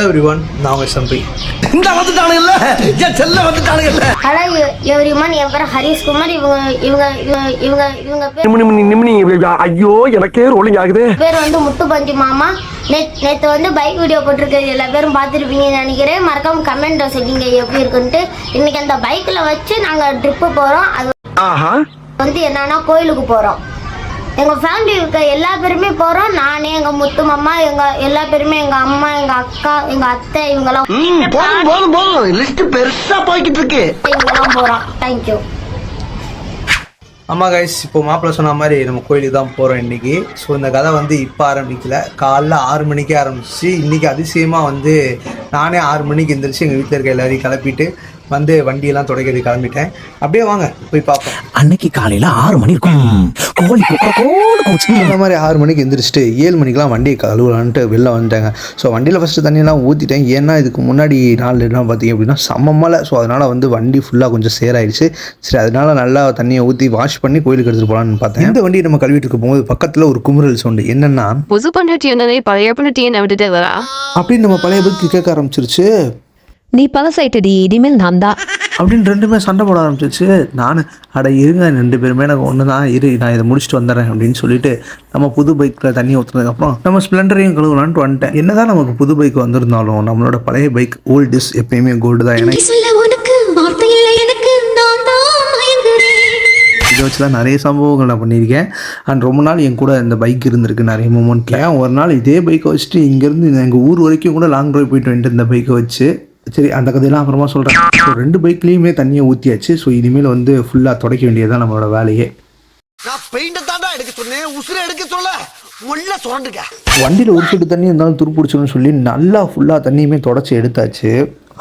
Everyone, நான் உங்க சம்பி. இந்த வந்துட்டானுங்கல்ல, என் செல்ல வந்துட்டானுங்கல்ல. ஹலோ எவ்ரிவன், என் பேர் ஹரிஷ்குமார். இவங்க பேர் ஐயோ எனக்கே ரோலிங் ஆகுது. பேர் வந்து முத்துப்பஞ்சு மாமா. நேற்று வந்து பைக் வீடியோ போட்டிருக்கிறது எல்லா பேரும் பார்த்துருப்பீங்கன்னு நினைக்கிறேன். மறக்காம கமெண்ட் சொல்லிங்க எப்படி இருக்குன்ட்டு. இன்னைக்கு அந்த பைக்கில் வச்சு நாங்கள் ட்ரிப்பு போகிறோம். அது வந்து என்னன்னா கோயிலுக்கு போகிறோம். எங்கள் ஃபேமிலி இருக்க எல்லா பேருமே போகிறோம். நானே, எங்கள் முத்து மாமா, எல்லா பேருமே, எங்கள் அம்மா, எங்கள் அக்கா, எங்கள் அத்தை, இவங்கெல்லாம் லிஸ்ட் பெருசா போய்கிட்டு இருக்கு. இவங்கெல்லாம் போகிறோம். தேங்க்யூ. ஆமாம் கைஸ், இப்போ மாப்பிள்ளை சொன்ன மாதிரி நம்ம கோயிலுக்கு தான் போகிறோம் இன்றைக்கி. ஸோ இந்த கதை வந்து இப்போ ஆரம்பிக்கல, காலைல 6 மணிக்கே ஆரம்பிச்சு. இன்றைக்கி அதிசயமாக வந்து நானே 6 மணிக்கு எழுந்திரிச்சு எங்கள் வீட்டில் இருக்க எல்லாரையும் கிளப்பிட்டு வந்து வண்டியெல்லாம் தொடக்கிறது கிளம்பிட்டேன். அப்படியே வாங்க போய் பார்ப்போம். அன்னைக்கு காலையில் 6 மணி இருக்கும். இந்த மாதிரி 6 மணிக்கு எந்திரிச்சிட்டு 7 மணிக்கெலாம் வண்டியை கழுவலான்ட்டு வெளில வந்துட்டாங்க. ஸோ வண்டியில் ஃபஸ்ட்டு தண்ணியெல்லாம் ஊற்றிட்டேன். ஏன்னா இதுக்கு முன்னாடி நாள்லாம் பார்த்தீங்க அப்படின்னா செம்மலை. ஸோ அதனால் வந்து வண்டி ஃபுல்லாக கொஞ்சம் சேராயிடுச்சு. சரி, அதனால நல்லா தண்ணியை ஊற்றி வாஷ் பண்ணி கோயிலுக்கு எடுத்துகிட்டு போகலான்னு பார்த்தேன். இந்த வண்டியை நம்ம கழுவிட்டு இருக்க போகும்போது பக்கத்தில் ஒரு குமுறல் சவுண்டு. என்னென்னா, புது பண்ணி என்னை பழைய பண்ணி என்ன விட்டுட்டே வரா அப்படின்னு நம்ம பழைய பைக்கு கேட்க ஆரம்பிச்சிருச்சு. நீ பழசாயிட்டடி, இனிமேல் நான் தான் அப்படின்னு ரெண்டுமே சண்டை போட ஆரம்பிச்சிச்சு. நான் அட இருங்க, 2 பேருமே எனக்கு ஒன்று தான், நான் இதை முடிச்சுட்டு வந்துடுறேன் அப்படின்னு சொல்லிட்டு நம்ம புது பைக்கில் தண்ணி ஊற்றுனதுக்கப்புறம் நம்ம ஸ்ப்ளெண்டரையும் கழுவலான்ட்டு வந்துட்டேன். என்னதான் நமக்கு புது பைக் வந்திருந்தாலும் நம்மளோட பழைய பைக் ஓல்ட் இஸ் எப்பயுமே கோல்டு தான். எனக்கு இதை வச்சுலாம் நிறைய சம்பவங்கள் நான் பண்ணியிருக்கேன். அண்ட் ரொம்ப நாள் என் கூட இந்த பைக் இருந்திருக்கு நிறைய மூமெண்ட்டில். ஒரு நாள் இதே பைக்கை வச்சுட்டு இங்கேருந்து எங்கள் ஊர் வரைக்கும் கூட லாங் ட்ரைவ் போயிட்டு வந்துட்டு இந்த பைக்கை வச்சு. சரி, அந்த கதையெல்லாம் அப்புறமா சொல்கிறேன். ஸோ 2 பைக்லேயுமே தண்ணியை ஊற்றியாச்சு. ஸோ இனிமேல் வந்து ஃபுல்லாக துடைக்க வேண்டியதுதான் நம்மளோட வேலையே. நான் பெயிண்ட தாண்டா எடுக்க சொன்னேன், உசுரை எடுக்க சொல்ல உள்ள சுரண்டுக்க. வண்டியில் ஒரு சொட்டு தண்ணி இருந்தாலும் துருப்பிடிச்சோன்னு சொல்லி நல்லா ஃபுல்லாக தண்ணியுமே தொடச்சி எடுத்தாச்சு.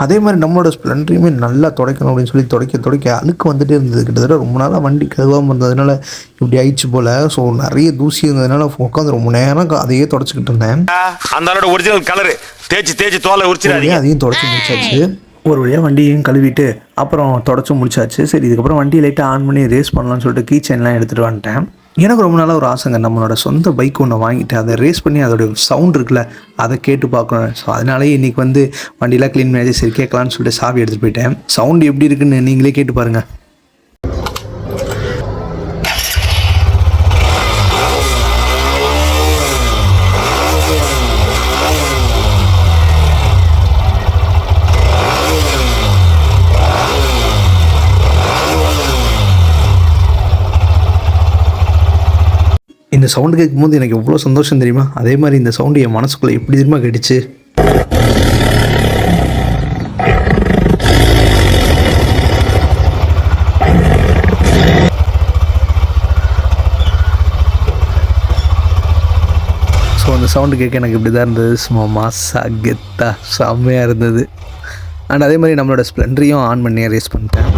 அதே மாதிரி நம்மளோட ஸ்ப்ளெண்டரையுமே நல்லா துடைக்கணும் அப்படின்னு சொல்லி துடைக்க அழுக்கு வந்துட்டே இருந்தது. கிட்டத்தட்ட ரொம்ப நாளாக வண்டி கழுவாமல் இருந்ததுனால இப்படி ஆயிடுச்சு போல். ஸோ நிறைய தூசி இருந்ததுனால உட்காந்து ரொம்ப நேரம் அதையே தொடச்சிக்கிட்டு இருந்தேன். அந்த ஒரிஜினல் கலரு தேய்ச்சி தோலை உரிச்சிடாதீங்க. அதையும் தொடச்சி முடிச்சாச்சு. ஒரு வழியாக வண்டியையும் கழுவிட்டு அப்புறம் தொடச்சி முடிச்சாச்சு. சரி, இதுக்கப்புறம் வண்டியை லைட்டாக ஆன் பண்ணி ரேஸ் பண்ணலாம்னு சொல்லிட்டு கீ செயின்லாம் எடுத்துகிட்டு வந்துட்டேன். எனக்கு ரொம்ப நாளாக ஒரு ஆசைங்க, நம்மளோட சொந்த பைக் ஒன்று வாங்கிட்டு அதை ரேஸ் பண்ணி அதோடைய சவுண்ட் இருக்குல்ல அதை கேட்டு பார்க்கணும். ஸோ அதனாலேயே இன்றைக்கி வந்து வண்டியெலாம் க்ளீன் பண்ணி சரி கேட்கலான்னு சொல்லிட்டு சாவி எடுத்துகிட்டு போயிட்டேன். சவுண்டு எப்படி இருக்குன்னு நீங்களே கேட்டு பாருங்கள். இந்த சவுண்டு கேட்கும்போது எனக்கு எவ்வளோ சந்தோஷம் தெரியுமா? அதே மாதிரி இந்த சவுண்டு என் மனசுக்குள்ளே எப்படி தெரியுமா கேட்டுச்சு. ஸோ அந்த சவுண்டு கேட்க எனக்கு இப்படி தான் இருந்தது. சும்மா மாசா கெத்தா செம்மையாக இருந்தது. அண்ட் அதே மாதிரி நம்மளோட ஸ்ப்ளெண்டரையும் ஆன் பண்ணி ரேஸ் பண்ணிட்டேன்.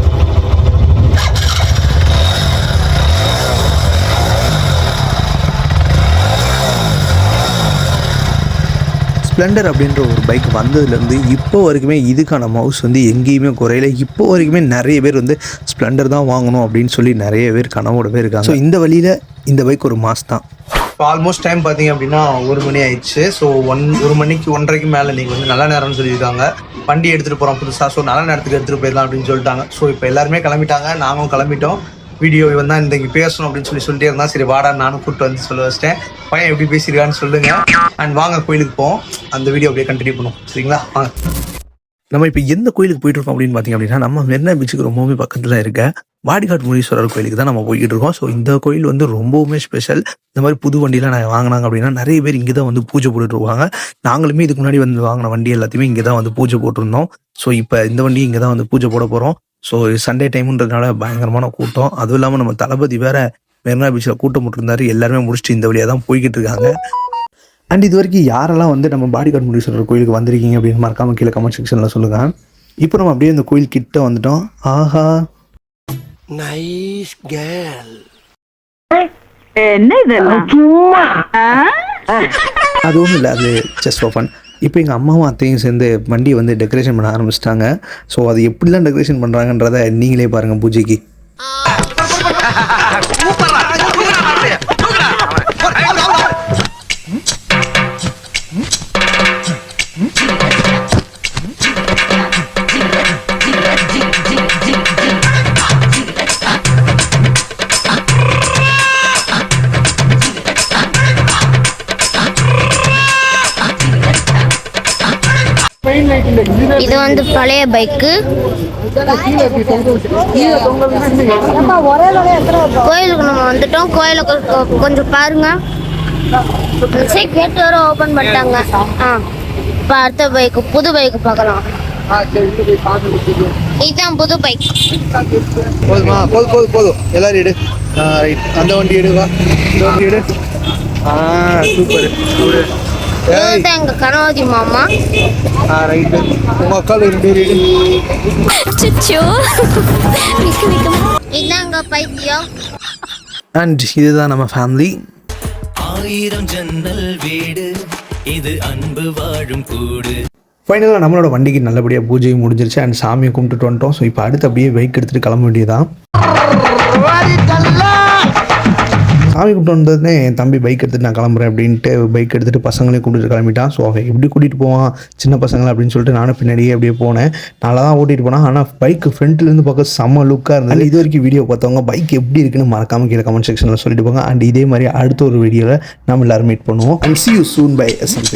ஸ்ப்ளெண்டர் அப்படின்ற ஒரு பைக் வந்ததுலேருந்து இப்போ வரைக்குமே இதுக்கான மவுஸ் வந்து எங்கேயுமே குறையில. இப்போ வரைக்குமே நிறைய பேர் வந்து ஸ்ப்ளெண்டர் தான் வாங்கணும் அப்படின்னு சொல்லி நிறைய பேர் கனவோடவே இருக்காங்க. ஸோ இந்த வழியில் இந்த பைக் ஒரு மாஸ் தான். இப்போ ஆல்மோஸ்ட் டைம் பார்த்தீங்க அப்படின்னா 1 மணி ஆயிடுச்சு. ஸோ 1 மணிக்கு 1:30க்கு மேலே நீங்கள் வந்து நல்ல நேரம்னு சொல்லியிருக்காங்க. வண்டி எடுத்துகிட்டு போகிறோம் புதுசாக. ஸோ நல்ல நேரத்துக்கு எடுத்துகிட்டு போயிடலாம் அப்படின்னு சொல்லிட்டாங்க. ஸோ இப்போ எல்லாருமே கிளம்பிட்டாங்க, நாங்களும் கிளம்பிட்டோம். வீடியோ இவன் தான் இங்கே பேசணும் அப்படின்னு சொல்லிட்டே இருந்தால் சரி வாடா நானும் கூப்பிட்டு வந்து சொல்ல வச்சிட்டேன். பையன் எப்படி பேசியிருக்கான்னு சொல்லுங்கள். அண்ட் வாங்க கோயிலுக்கு போவோம். அந்த வீடியோ அப்படியே கண்டினியூ பண்ணுவோம். சரிங்களா? வாங்க. நம்ம இப்போ எந்த கோயிலுக்கு போயிட்டு இருக்கோம் அப்படின்னு பார்த்தீங்க அப்படின்னா, நம்ம மெரினா பீச்சுக்கு ரொம்பவுமே பக்கத்தில் இருக்க வாடிகாட் முனீஸ்வரர் கோயிலுக்கு தான் நம்ம போய்கிட்டு இருக்கோம். ஸோ இந்த கோயில் வந்து ரொம்பவுமே ஸ்பெஷல். இந்த மாதிரி புது வண்டியெலாம் நாங்கள் வாங்கினாங்க அப்படின்னா நிறைய பேர் இங்கே தான் வந்து பூஜை போட்டுருவாங்க. நாங்களுமே இதுக்கு முன்னாடி வந்து வாங்கின வண்டி எல்லாத்தையுமே இங்கே தான் வந்து பூஜை போட்டிருந்தோம். ஸோ இப்போ இந்த வண்டி இங்கே தான் வந்து பூஜை போட போகிறோம். ஸோ சண்டே டைமுன்றதுனால பயங்கரமான கூட்டம். அதுவும் இல்லாமல் நம்ம தளபதி வேற மெரினா பீச்சில் கூட்டம் போட்டிருந்தாரு. எல்லாருமே முடிச்சுட்டு இந்த வழியாக தான் போய்கிட்டு இருக்காங்க. அண்ட் இது வரைக்கும் யாரெல்லாம் வந்து நம்ம வாடிகாட் முனீஸ்வரர் கோயிலுக்கு வந்திருக்கீங்க அப்படின்னு மறக்காம கீழே கமெண்ட் செக்ஷனில் சொல்லுங்கள். இப்போ நம்ம அப்படியே இந்த கோயில் கிட்ட வந்துட்டோம். ஆஹா, நைஸ் கேர்ள். என்ன இதெல்லாம் சும்மா? அது ஒன்றும் இல்லை, அது ஜஸ்ட் ஃபார் ஃபன். இப்போ எங்கள் அம்மாவும் அத்தையும் சேர்ந்து வண்டியை வந்து டெக்கரேஷன் பண்ண ஆரம்பிச்சிட்டாங்க. ஸோ அது எப்படிலாம் டெக்கரேஷன் பண்ணுறாங்கன்றத நீங்களே பாருங்கள் பூஜைக்கு. இது வந்து பழைய பைக்கு. கோயிலுக்கு நம்ம வந்துட்டோம். கோயில கொஞ்சம் பாருங்க. கேட்டு வர ஓபன் பண்ணிட்டாங்க. இப்போ அடுத்த பைக்கு, புது பைக்கு பார்க்கலாம். இதுதான் புது பைக். போதுமா? போதும் எல்லாரும் எடு. ரைட், அந்த வண்டி எடுவா, இந்த வண்டி எடு. சூப்பர். இதுதான் எங்க கனவாதி மாமா. ரைட்டு, உங்க அக்கால் 2 பேர் எடு. இதுதான் எங்க பைத்தியம். அண்ட் இதுதான் நம்ம ஃபேமிலி. 1000 ஜன்னல் வீடு, இது அன்பு வாழும் கூடு. ஃபைனலாக நம்மளோட வண்டிக்கு நல்லபடியாக பூஜையும் முடிஞ்சிருச்சு அண்ட் சாமியை கும்பிட்டுட்டு வந்துட்டோம். ஸோ இப்போ அடுத்து அப்படியே பைக் எடுத்துகிட்டு கிளம்ப வேண்டியதான். சாமி கூப்பிட்டு வந்ததுனே என் தம்பி பைக் எடுத்துகிட்டு நான் கிளம்புறேன் அப்படின்ட்டு பைக் எடுத்துகிட்டு பசங்களையும் கூட்டிகிட்டு கிளம்பிட்டான். ஸோ அவன் எப்படி கூட்டிகிட்டு போவான் சின்ன பசங்களை அப்படின்னு சொல்லிட்டு நானும் பின்னாடியே அப்படியே போனேன். நல்லா தான் ஓட்டிகிட்டு போனேன். ஆனால் பைக்கு ஃப்ரண்ட்லேருந்து பார்க்க செம்ம லுக்காக இருந்தது. இது வரைக்கும் வீடியோ பார்த்தவங்க பைக் எப்படி இருக்குன்னு மறக்காமல் கீழே கமெண்ட் செக்ஷனில் சொல்லிட்டு போங்க. அண்ட் இதே மாதிரி அடுத்த ஒரு வீடியோவில் நம்ம எல்லோரும் மீட் பண்ணுவோம். And see you soon by SMP.